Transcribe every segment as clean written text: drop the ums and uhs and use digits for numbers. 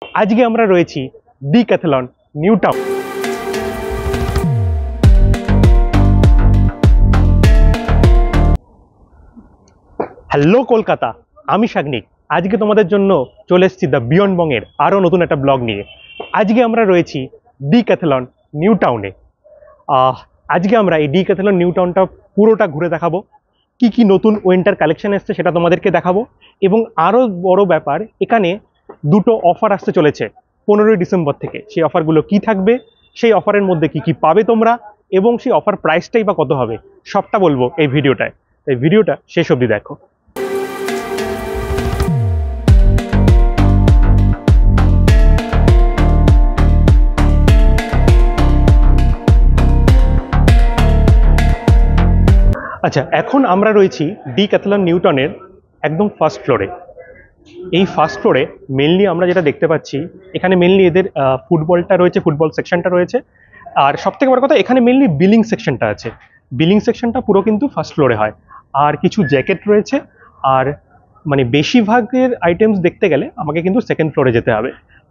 আজকে আমরা রয়েছি decathlon new town. Hello Kolkata, আমি সাগনিক। আজকে তোমাদের জন্য চলে এসেছি দ্য বিয়ন্ড বংয়ের আরও নতুন একটা ব্লগ নিয়ে। আজকে আমরা রয়েছি ডিক্যাথলন নিউ টাউনে। আজকে আমরা এই ডিক্যাথলন নিউ টাউনটা পুরোটা ঘুরে দেখাবো, কি কি নতুন উইন্টার কালেকশন এসছে সেটা তোমাদেরকে দেখাবো। এবং আরও বড় ব্যাপার, এখানে দুটো অফার আসতে চলেছে 15ই ডিসেম্বর থেকে। সেই অফারগুলো কি থাকবে, সেই অফারের মধ্যে কি কি পাবে তোমরা, এবং সেই অফার প্রাইসটাই বা কত হবে, সবটা বলবো এই ভিডিওটায়। এই ভিডিওটা শেষ অবধি দেখো। আচ্ছা, এখন আমরা রয়েছি ডিক্যাথলন নিউ টাউনের একদম ফার্স্ট ফ্লোরে। এই ফার্স্ট ফ্লোরে মেনলি আমরা যেটা দেখতে পাচ্ছি, এখানে মেনলি এদের ফুটবলটা রয়েছে, ফুটবল সেকশনটা রয়েছে। আর সব থেকে বড় কথা, এখানে মেনলি বিলিং সেকশনটা আছে। বিলিং সেকশনটা পুরো কিন্তু ফার্স্ট ফ্লোরে হয়। আর কিছু জ্যাকেট রয়েছে। আর মানে বেশিরভাগের আইটেমস দেখতে গেলে আমাকে কিন্তু সেকেন্ড ফ্লোরে যেতে হবে।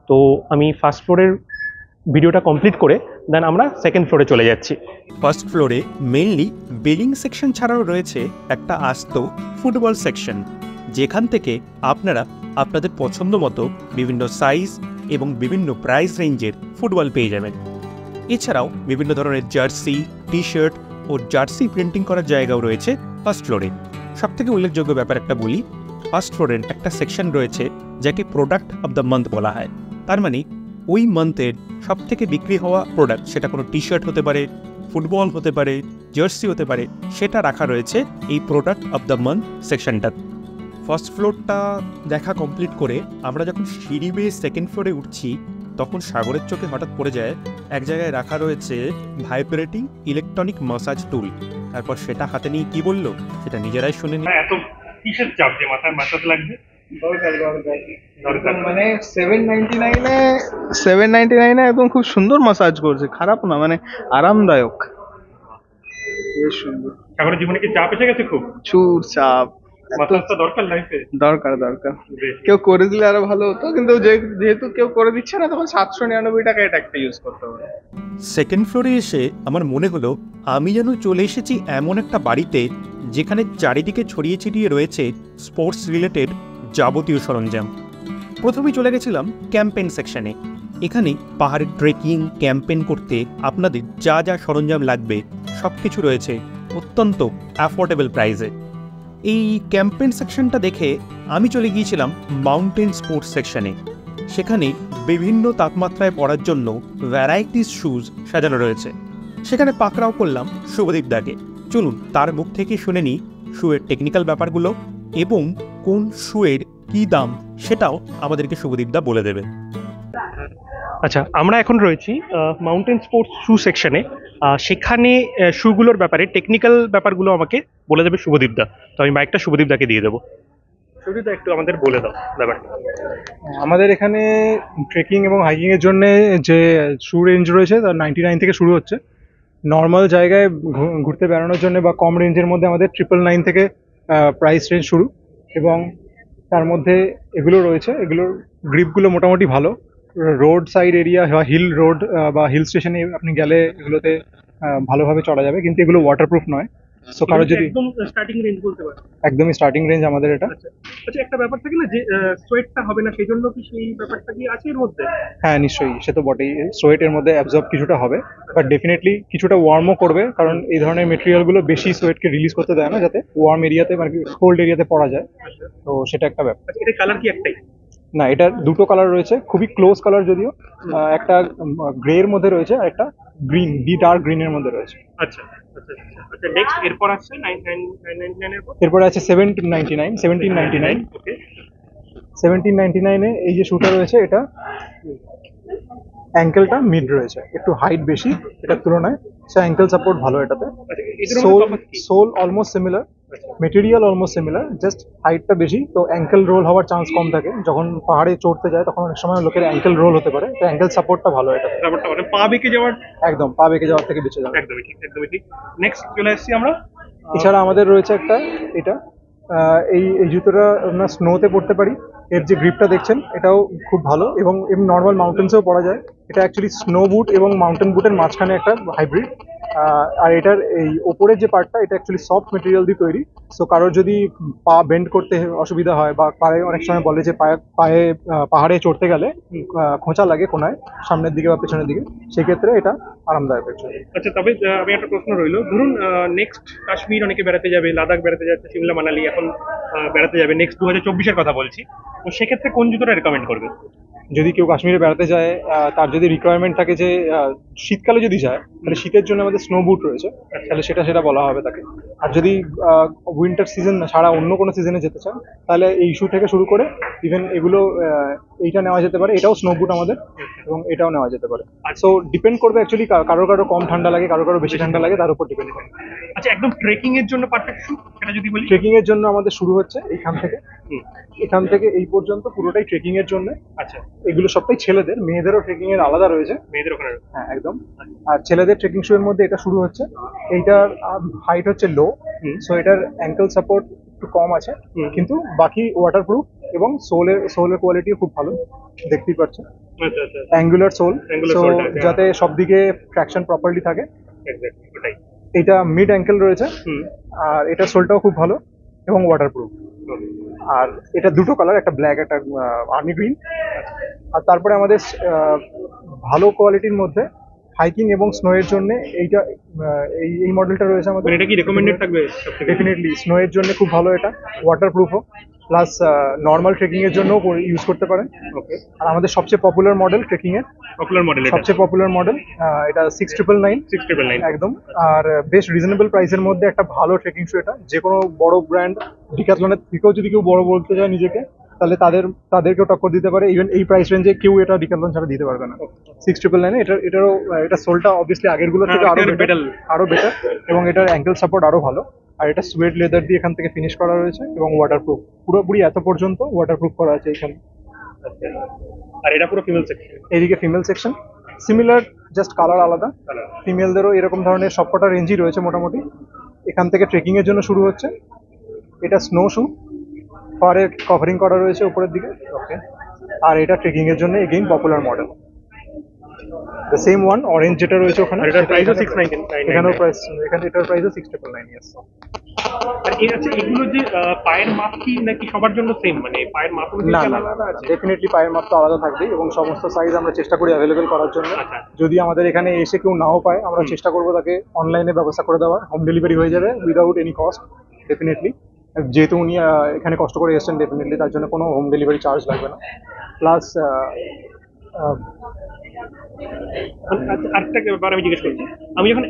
তো আমি ফার্স্ট ফ্লোরের ভিডিওটা কমপ্লিট করে দেন আমরা সেকেন্ড ফ্লোরে চলে যাচ্ছি। ফার্স্ট ফ্লোরে মেইনলি বিলিং সেকশন ছাড়াও রয়েছে একটা আস্ত ফুটবল সেকশন, যেখান থেকে আপনারা আপনাদের পছন্দ মতো বিভিন্ন সাইজ এবং বিভিন্ন প্রাইস রেঞ্জের ফুটবল পেয়ে যাবেন। এছাড়াও বিভিন্ন ধরনের জার্সি, টি শার্ট ও জার্সি প্রিন্টিং করার জায়গাও রয়েছে ফার্স্ট ফ্লোরে। সবথেকে উল্লেখযোগ্য ব্যাপার একটা বলি, ফার্স্ট ফ্লোরের একটা সেকশন রয়েছে যাকে প্রোডাক্ট অব দ্য মান্থ বলা হয়। তার মানে ওই মান্থের সবথেকে বিক্রি হওয়া প্রোডাক্ট, সেটা কোনো টি শার্ট হতে পারে, ফুটবল হতে পারে, জার্সি হতে পারে, সেটা রাখা রয়েছে এই প্রোডাক্ট অব দ্য মান্থ সেকশনটা। ফার্স্ট ফ্লোরটা দেখা কমপ্লিট করে আমরা যখন সিঁড়ি বেয়ে সেকেন্ড ফ্লোরে উঠছি, তখন সাগরের চোখে হঠাৎ পড়ে যায় এক জায়গায় রাখা রয়েছে ভাইব্রেটিং ইলেকট্রনিক ম্যাসাজ টুল। তারপর সেটা হাতে নিয়ে কি বললো সেটা নিজেরাই শুনে নি। এত কিসের চাপ যে মাথায় ম্যাসাজ লাগবে? দরকার মানে 799 একদম খুব সুন্দর মাসাজ করছে, খারাপ না, মানে আরামদায়ক, বেশ সুন্দর। সাগরের জীবনে কি চাপ এসে গেছে খুব? প্রচুর চাপ। মাসাজটা দরকার লাইফে। দরকার কেউ করে দিলে আরো ভালো হতো, কিন্তু যেহেতু কেউ করে দিচ্ছে না, তখন 799 টাকা এটা একটা ইউজ করতে হবে। সেকেন্ড ফ্লোরে এসে আমার মনে হলো আমি যেন চলে এসেছি এমন একটা বাড়িতে যেখানে চারিদিকে ছড়িয়ে ছিটিয়ে রয়েছে স্পোর্টস রিলেটেড যাবতীয় সরঞ্জাম। প্রথমেই চলে গেছিলাম ক্যাম্পেইন সেকশনে। এখানে পাহাড়ে ট্রেকিং ক্যাম্পেইন করতে আপনাদের যা যা সরঞ্জাম লাগবে সব কিছু রয়েছে অত্যন্ত অ্যাফোর্ডেবল প্রাইসে। এই ক্যাম্পেইন সেকশনটা দেখে আমি চলে গিয়েছিলাম মাউন্টেন স্পোর্টস সেকশনে। সেখানে বিভিন্ন তাপমাত্রায় পড়ার জন্য ভ্যারাইটিস শুজ সাজানো রয়েছে। সেখানে পাকড়াও করলাম শুভদীপ দাকে। চলুন তার মুখ থেকে শুনে নিই শুয়ের টেকনিক্যাল ব্যাপারগুলো, এবং কোন শুয়ের কী দাম সেটাও আমাদেরকে শুভদীপ দা বলে দেবে। আচ্ছা, আমরা এখন রয়েছি মাউন্টেন স্পোর্টস শু সেকশনে। সেখানে শুগুলোর ব্যাপারে টেকনিক্যাল ব্যাপারগুলো আমাকে বলে দেবে শুভদীপ দা। তো আমি বাইকটা শুভদীপ দাকে দিয়ে দেবো। শুভদীপ দা, একটু আমাদের বলে দাও ব্যাপারটা। আমাদের এখানে ট্রেকিং এবং হাইকিং এর জন্য যে শু রেঞ্জ রয়েছে তার 99 থেকে শুরু হচ্ছে। নর্মাল জায়গায় ঘুরতে বেড়ানোর জন্য বা কম রেঞ্জের মধ্যে আমাদের 999 থেকে প্রাইস রেঞ্জ শুরু, এবং তার মধ্যে এগুলো রয়েছে। এগুলোর গ্রিপগুলো মোটামুটি ভালো। রোড সাইড এরিয়া বা হিল রোড বা হিল স্টেশনে আপনি গেলে এগুলোতে ভালোভাবে চড়া যাবে, কিন্তু এগুলো ওয়াটারপ্রুফ নয়। সো কারো যদি একদম স্টার্টিং রেঞ্জ বলতে পারো। একদমই স্টার্টিং রেঞ্জ আমাদের এটা। আচ্ছা, একটা ব্যাপার থাকে না যে সোয়েটটা হবে না, সেই জন্য কি সেই ব্যাপারটা কি আছে এর মধ্যে? হ্যাঁ, নিশ্চয়ই, সে তো বটেই। সোয়েটের মধ্যে অ্যাবজর্ব কিছুটা হবে, বাট ডেফিনেটলি কিছুটা ওয়ার্মও করবে, কারণ এই ধরনের মেটেরিয়ালগুলো বেশি সোয়েটকে রিলিজ করতে দেয় না, যাতে ওয়ার্ম এরিয়াতে মানে কোল্ড এরিয়াতে পড়া যায়। তো সেটা একটা ব্যাপার। আচ্ছা, এটা কালার কি একটাই? না, এটার দুটো কালার রয়েছে, খুবই ক্লোজ কালার যদিও। একটা গ্রে এর মধ্যে রয়েছে আর একটা গ্রিন, ডার্ক গ্রিনের মধ্যে রয়েছে। আচ্ছা আচ্ছা আচ্ছা, নেক্সট এরপর আসছে 999 এর পর। এরপরে আছে 1799। ওকে, 1799 এই যে শুটা রয়েছে, এটা অ্যাঙ্কেলটা মিড রয়েছে, একটু হাইট বেশি এটার তুলনায়, সো অ্যাঙ্কেল সাপোর্ট ভালো এটাতে। Sole almost similar, material almost similar, just হাইটটা বেশি, তো অ্যাঙ্কেল রোল হওয়ার চান্স কম থাকে। যখন পাহাড়ে চড়তে যায় তখন অনেক সময় লোকের অ্যাঙ্কেল রোল হতে পারে, তো অ্যাঙ্কেল সাপোর্টটা ভালো এটাতে। ব্যাপারটা মানে পা বেঁকে যাওয়ার, একদম পা বেঁকে যাওয়ার থেকে বেঁচে যাবে। একদমই ঠিক, একদমই ঠিক। নেক্সট চলে আসছি আমরা। এছাড়া আমাদের রয়েছে একটা, এটা এই জুতোটা আমরা স্নোতে পড়তে পারি, এর যে গ্রিপটা দেখছেন এটাও খুব ভালো, এবং নর্মাল মাউন্টেন্সেও পরা যায়। এটা অ্যাকচুয়ালি স্নো বুট এবং মাউন্টেন বুটের মাঝখানে একটা হাইব্রিড। আর এটার এই ওপরের যে পার্টটা এটা অ্যাকচুয়ালি সফট মেটেরিয়াল দিয়ে তৈরি। সো কারোর যদি পা বেন্ড করতে অসুবিধা হয় বা পায়ে অনেক সময় বলে যে পায়ে পাহাড়ে চড়তে গেলে খোঁচা লাগে কোনায়, সামনের দিকে বা পেছনের দিকে, সেই ক্ষেত্রে এটা আরামদায়ক অ্যাকচুয়ালি। আচ্ছা, তবে আমি একটা প্রশ্ন রইলো, ধরুন নেক্সট কাশ্মীর অনেকে বেড়াতে যাবে, লাদাখ বেড়াতে যাচ্ছে, সিমলা মানালি এখন বেড়াতে যাবে, নেক্সট 2024-এর কথা বলছি, তো সেক্ষেত্রে কোন জুতোটা রেকমেন্ড করবে? যদি কেউ কাশ্মীরে বেড়াতে যায়, তার যদি রিকোয়ারমেন্ট থাকে যে শীতকালে যদি যায় তাহলে শীতের জন্য আমাদের স্নো বুট রয়েছে, তাহলে সেটা বলা হবে তাকে। আর যদি উইন্টার সিজন ছাড়া অন্য কোনো সিজনে যেতে চান তাহলে এই ইস্যু থেকে শুরু করে ইভেন এগুলো এইটা নেওয়া যেতে পারে, এটাও স্নো বুট আমাদের, এবং এটাও নেওয়া যেতে পারে। সো ডিপেন্ড করবে অ্যাকচুয়ালি, কারো কম ঠান্ডা লাগে, কারো বেশি ঠান্ডা লাগে, তার উপর ডিপেন্ড করে। আচ্ছা, একদম ট্রেকিং এর জন্য পারফেক্ট শু সেটা যদি বলি? ট্রেকিং এর জন্য আমাদের শুরু হচ্ছে এখান থেকে এই পর্যন্ত পুরোটাই ট্রেকিং এর জন্য। আচ্ছা, এগুলো সবটাই ছেলেদের, মেয়েদেরও ট্রেকিং এর আলাদা রয়েছে। মেয়েদের ওখানে? হ্যাঁ একদম। আর ছেলেদের ট্রেকিং শু এর মধ্যে এটা শুরু হচ্ছে। এইটার হাইট হচ্ছে লো, সো এটার অ্যাঙ্কেল সাপোর্ট একটু কম আছে, কিন্তু বাকি ওয়াটারপ্রুফ এবং সোলের কোয়ালিটিও খুব ভালো, দেখতেই পাচ্ছেন। আচ্ছা আচ্ছা, angular sole, Angular so sole টা, যাতে সব দিকে ট্র্যাকশন প্রপারলি থাকে। এক্স্যাক্টলি ওটাই। এটা মিড অ্যাঙ্কেল রয়েছে, আর এটা সোলটাও খুব ভালো এবং ওয়াটারপ্রুফ। আর এটা দুটো কালার, একটা ব্ল্যাক একটা আর্মি গ্রিন। আর তারপরে আমাদের ভালো কোয়ালিটির মধ্যে হাইকিং এবং স্নো এর জন্য এইটা এই মডেলটা রয়েছে আমাদের। মানে এটা কি রেকমেন্ডেড থাকবে? ডেফিনেটলি স্নো এর জন্য খুব ভালো, এটা ওয়াটারপ্রুফও, প্লাস নর্মাল ট্রেকিং এর জন্য ইউজ করতে পারেন। ওকে। আর আমাদের সবচেয়ে পপুলার মডেল ট্রেকিং এর, পপুলার মডেল, সবচেয়ে পপুলার মডেল এটা 6999 6999 একদম। আর বেশ রিজনেবল প্রাইসের মধ্যে একটা ভালো ট্রেকিং শু এটা। যে কোনো বড় ব্র্যান্ড ডিক্যাথলনের থেকেও যদি কেউ বড় বলতে চায় নিজেকে, তাহলে তাদেরকেও টক্কর দিতে পারে। ইভেন এই প্রাইস রেঞ্জে কেউ এটা ডিক্যাথলন ছাড়া দিতে পারবে না। 6999 এটা সোলটা অবভিয়াসলি আগেরগুলো থেকে আরো বেটার, এবং এটার অ্যাঙ্কেল সাপোর্ট আরো ভালো। আর এটা সুয়েড লেদার দিয়ে এখান থেকে ফিনিশ করা রয়েছে, এবং ওয়াটারপ্রুফ, পুরোপুরি এত পর্যন্ত ওয়াটারপ্রুফ করা আছে এখানে। আর এটা পুরো ফিমেল সেকশন? এদিকে female section, similar, just colour আলাদা। ফিমেলদেরও এরকম ধরনের সবকটা রেঞ্জই রয়েছে মোটামুটি। এখান থেকে ট্রেকিং এর জন্য শুরু হচ্ছে। এটা স্নো শু, পারে কভারিং করা রয়েছে উপরের দিকে। ওকে। আর এটা ট্রেকিং এর জন্য again popular model, the same one, orange যেটা রয়েছে ওখানে। আর এটার প্রাইসও 699? এখানেও প্রাইস, এটার প্রাইসও 6999। ইয়েস। আর এগুলো যে পায়ের মাপ কি নাকি সবার জন্য সেম, মানে পায়ের মাপ না না না, ডেফিনেটলি পায়ের মাপ তো আলাদা থাকবেই, এবং সমস্ত সাইজ আমরা চেষ্টা করি অ্যাভেলেবেল করার জন্য। আচ্ছা। যদি আমাদের এখানে এসে কেউ নাও পায়, আমরা চেষ্টা করবো তাকে অনলাইনে ব্যবস্থা করে দেওয়ার, হোম ডেলিভারি হয়ে যাবে উইদাউট এনি কস্ট ডেফিনেটলি। যেহেতু উনি এখানে কষ্ট করে এসেছেন, ডেফিনেটলি তার জন্য কোনো হোম ডেলিভারি চার্জ লাগবে না। প্লাস আরেকটা ব্যাপার আমি জিজ্ঞেস করছি, আমি যখন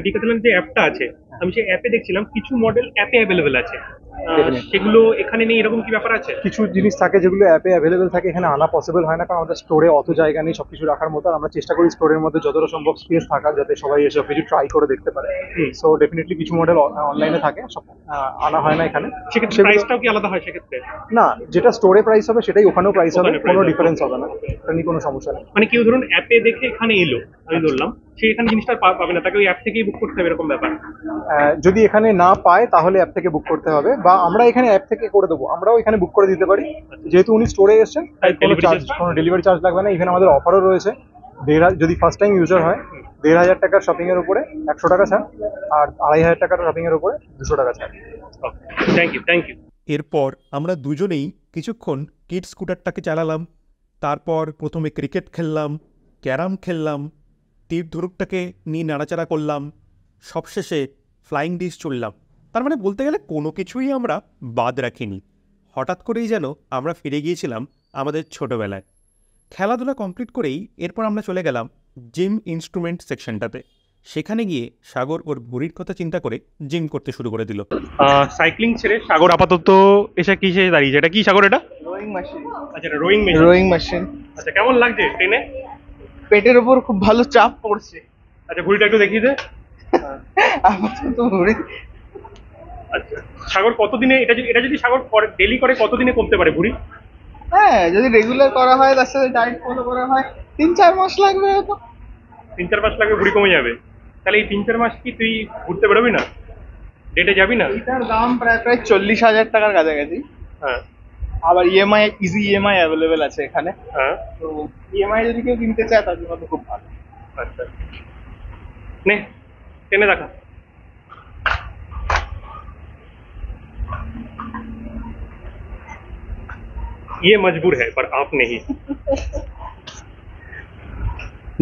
ডিক্যাথলন যে অ্যাপটা আছে, আমি সেই অ্যাপে দেখছিলাম কিছু মডেল অ্যাপে অ্যাভেলেবেল আছে, সেগুলো এখানে নেই, এরকম কি ব্যাপার আছে? কিছু জিনিস থাকে যেগুলো অ্যাপে অ্যাভেলেবেল থাকে, এখানে আনা পসিবল হয় না, কারণ আমাদের স্টোরে অত জায়গা নেই সবকিছু রাখার মতো। আর আমরা চেষ্টা করি স্টোরের মধ্যে যতটা সম্ভব স্পেস থাকার, যাতে সবাই এসে সবকিছু ট্রাই করে দেখতে পারে। সো ডেফিনেটলি কিছু মডেল অনলাইনে থাকে, সব আনা হয় না এখানে। সেক্ষেত্রে প্রাইসটাও কি আলাদা হয় সেক্ষেত্রে? না, যেটা স্টোরে প্রাইস হবে সেটাই ওখানেও প্রাইস হবে, কোনো ডিফারেন্স হবে না, এটা নিয়ে কোনো সমস্যা নেই। মানে কেউ ধরুন অ্যাপে দেখে এখানে এলো, আমি ধরলাম সে এখানে জিনিসটা পাবে না, তাকে ওই অ্যাপ থেকেই বুক করতে হবে, এরকম ব্যাপার? যদি এখানে না পায় তাহলে অ্যাপ থেকে বুক করতে হবে, বা আমরা এখানে অ্যাপ থেকে করে দেবো, আমরাও এখানে বুক করে দিতে পারি। যেহেতু উনি স্টোরে এসেছেন তাই কোনো ডেলিভারি চার্জ লাগবে না। ইভেন আমাদের অফারও রয়েছে, যদি ফার্স্ট টাইম ইউজার হয় 1500 টাকার শপিং এর উপরে 100 টাকা ছাড়, আর 2500 টাকার শপিং এর উপরে 200 টাকা ছাড়। Thank you. এরপর আমরা দুজনেই কিছুক্ষণ কিড স্কুটারটাকে চালালাম। তারপর প্রথমে ক্রিকেট খেললাম, ক্যারাম খেললাম, তীর ধনুকটাকে নিয়ে নাড়াচাড়া করলাম, সবশেষে ফ্লাইং ডিশ চললাম। তার মানে বলতে গেলে কোনো কিছুই আমরা বাদ রাখিনি। হঠাৎ করেই যেন আমরা ফিরে গিয়েছিলাম আমাদের ছোটোবেলায়। খেলাধুলা কমপ্লিট করেই এরপর আমরা চলে গেলাম জিম ইনস্ট্রুমেন্ট সেকশনটাতে। সেখানে গিয়ে সাগর ওর ভুঁড়ির কথা চিন্তা করে জিম করতে শুরু করে দিল। সাইক্লিং ছেড়ে সাগর আপাতত এসে কিসে দাঁড়িয়েছে? এটা কি সাগর? এটা রোয়িং মেশিন। আচ্ছা, এটা রোয়িং মেশিন। Rowing machine. আচ্ছা, কেমন লাগছে ট্রেনে? পেটের উপর খুব ভালো চাপ পড়ছে। আচ্ছা, ভুঁড়িটা একটু দেখিয়ে দে। আপাতত ভুঁড়ি। আচ্ছা, সাগর কতদিনে এটা যদি সাগর ডেলি করে কতদিনে কমতে পারে ভুঁড়ি? হ্যাঁ, যদি রেগুলার করা হয়, তার সাথে ডায়েট ফলো করা হয়, 3-4 মাস লাগবে হয়তো। 3-4 মাস লাগবে ভুঁড়ি কমে যাবে? তাহলে এই 3-4 মাস কি তুই ঘুরতে বেরোবি না? ডেটে যাবি না? এটার দাম প্রায় 40,000 টাকার কাছাকাছি। হ্যাঁ। আবার ইএমআই, ইজি ইএমআই অ্যাভেলেবেল আছে এখানে। হ্যাঁ, তো ইএমআই যদি কেউ কিনতে চায় তার জন্য তো খুব ভালো। আচ্ছা, নে টেনে দেখা। ये मजबूर है पर आप नहीं।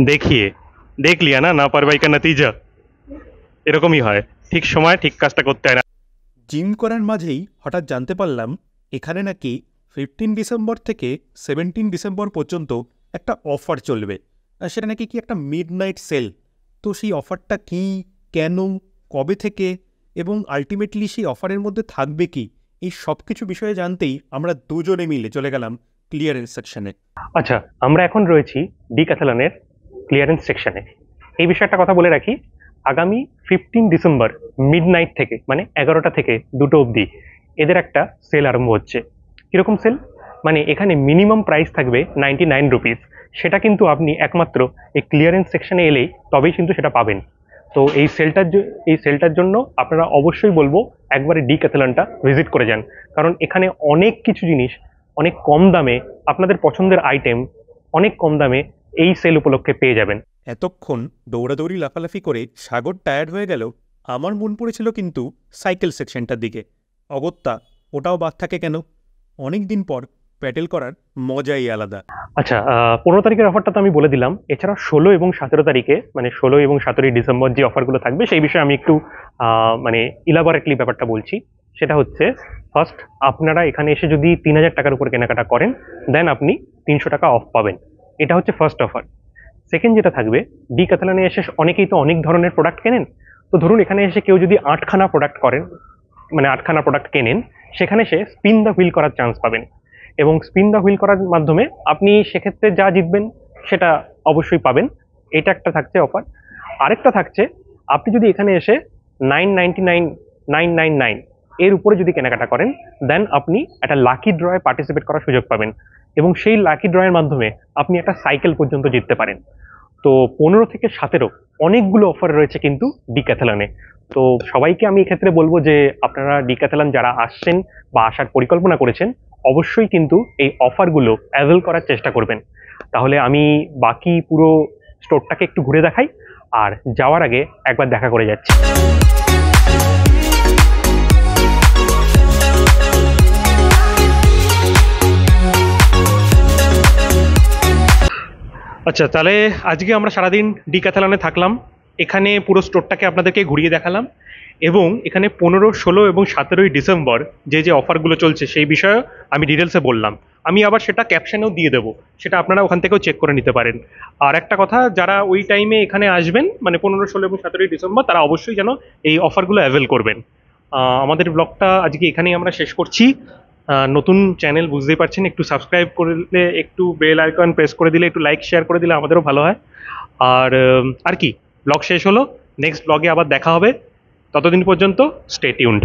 দেখিয়ে দেখ লিয়া না লাপরওয়াহি কা নতিজা এরকমই হয়, ঠিক সময় ঠিক কাজটা করতে হয় না। জিম করার মাঝেই হঠাৎ জানতে পারলাম এখানে নাকি 15 ডিসেম্বর থেকে 17 ডিসেম্বর পর্যন্ত একটা অফার চলবে, আর সেটা নাকি কি একটা মিড নাইট সেল। তো সেই অফারটা কি, কেন, কবে থেকে, এবং আলটিমেটলি সেই অফারের মধ্যে থাকবে কি, এই সব কিছু বিষয়ে জানতেই আমরা দুজনে মিলে চলে গেলাম ক্লিয়ারেন্স সেকশনে। আচ্ছা, আমরা এখন রয়েছি ডিক্যাথলনের ক্লিয়ারেন্স সেকশনে। এই বিষয়টা কথা বলে রাখি, আগামী 15 ডিসেম্বর মিডনাইট থেকে মানে 11টা থেকে 2টো অবধি এদের একটা সেল আরম্ভ হচ্ছে। কীরকম সেল? মানে এখানে মিনিমাম প্রাইস থাকবে 99 রুপিস। সেটা কিন্তু আপনি একমাত্র এই ক্লিয়ারেন্স সেকশনে এলেই তবেই কিন্তু সেটা পাবেন। তো এই সেলটার জন্য আপনারা অবশ্যই বলবো একবারে ডিক্যাথলনটা ভিজিট করে যান, কারণ এখানে অনেক কিছু জিনিস অনেক কম দামে, আপনাদের পছন্দের আইটেম অনেক কম দামে এই সেল উপলক্ষে পেয়ে যাবেন। এতক্ষণ দৌড়াদৌড়ি লাফালাফি করে সাগর টায়ার্ড হয়ে গেল, আমার মন পড়েছিল কিন্তু সাইকেল সেকশনটার দিকে। অগত্যা ওটাও বাদ থাকে কেন, অনেক দিন পর প্যাডেল করার মজাই আলাদা। আচ্ছা, 15 তারিখের অফারটা তো আমি বলে দিলাম। এছাড়া 16 এবং 17 তারিখে মানে 16 এবং 17 ডিসেম্বর যে অফারগুলো থাকবে সেই বিষয়ে আমি একটু মানে ইলাবোরেটলি ব্যাপারটা বলছি। সেটা হচ্ছে, ফার্স্ট আপনারা এখানে এসে যদি 3000 টাকার উপর কেনাকাটা করেন দেন আপনি 300 টাকা অফ পাবেন। এটা হচ্ছে ফার্স্ট অফার। সেকেন্ড যেটা থাকবে, ডিক্যাথলনে এসে অনেকেই তো অনেক ধরনের প্রোডাক্ট কেনেন। তো ধরুন এখানে এসে কেউ যদি 8খানা প্রোডাক্ট করেন, মানে 8খানা প্রোডাক্ট কেনেন, সেখানে সে স্পিন দ্য হুইল করার চান্স পাবেন। এবং স্পিন দ্য হুইল করার মাধ্যমে আপনি সেক্ষেত্রে যা জিতবেন সেটা অবশ্যই পাবেন। এটা একটা থাকছে অফার। আরেকটা থাকছে, আপনি যদি এখানে এসে 999 এর উপরে যদি কেনাকাটা করেন দেন আপনি একটা লাকি ড্রয়ে পার্টিসিপেট করার সুযোগ পাবেন, এবং সেই লাকি ড্রয়ের মাধ্যমে আপনি একটা সাইকেল পর্যন্ত জিততে পারেন। তো 15 থেকে 17 অনেকগুলো অফার রয়েছে কিন্তু ডিক্যাথলনে। তো সবাইকে আমি এক্ষেত্রে বলবো যে আপনারা ডিক্যাথলন যারা আসছেন বা আসার পরিকল্পনা করেছেন অবশ্যই কিন্তু এই অফারগুলো অ্যাভেল করার চেষ্টা করবেন। তাহলে আমি বাকি পুরো স্টোরটাকে একটু ঘুরে দেখাই, আর যাওয়ার আগে একবার দেখা করে যাচ্ছি। আচ্ছা, তাহলে আজকে আমরা সারাদিন ডিক্যাথলনে থাকলাম। এখানে পুরো স্টোরটাকে আপনাদেরকে ঘুরিয়ে দেখালাম, এবং এখানে 15, 16 এবং 17 ডিসেম্বর যে যে অফারগুলো চলছে সেই বিষয়ে আমি ডিটেলসে বললাম। আমি আবার সেটা ক্যাপশনেও দিয়ে দেবো, সেটা আপনারা ওখান থেকেও চেক করে নিতে পারেন। আর একটা কথা, যারা ওই টাইমে এখানে আসবেন মানে 15, 16 এবং 17 ডিসেম্বর, তারা অবশ্যই যেন এই অফারগুলো অ্যাভেল করবেন। আমাদের ব্লগটা আজকে এখানেই আমরা শেষ করছি। নতুন চ্যানেল বুঝতেই পারছেন, একটু সাবস্ক্রাইব করলে, একটু বেল আইকন প্রেস করে দিলে, একটু লাইক শেয়ার করে দিলে আমাদেরও ভালো হয়। আর কি, ব্লগ শেষ হলো, নেক্সট ব্লগে আবার দেখা হবে। ততদিন পর্যন্ত স্টে টিউনড।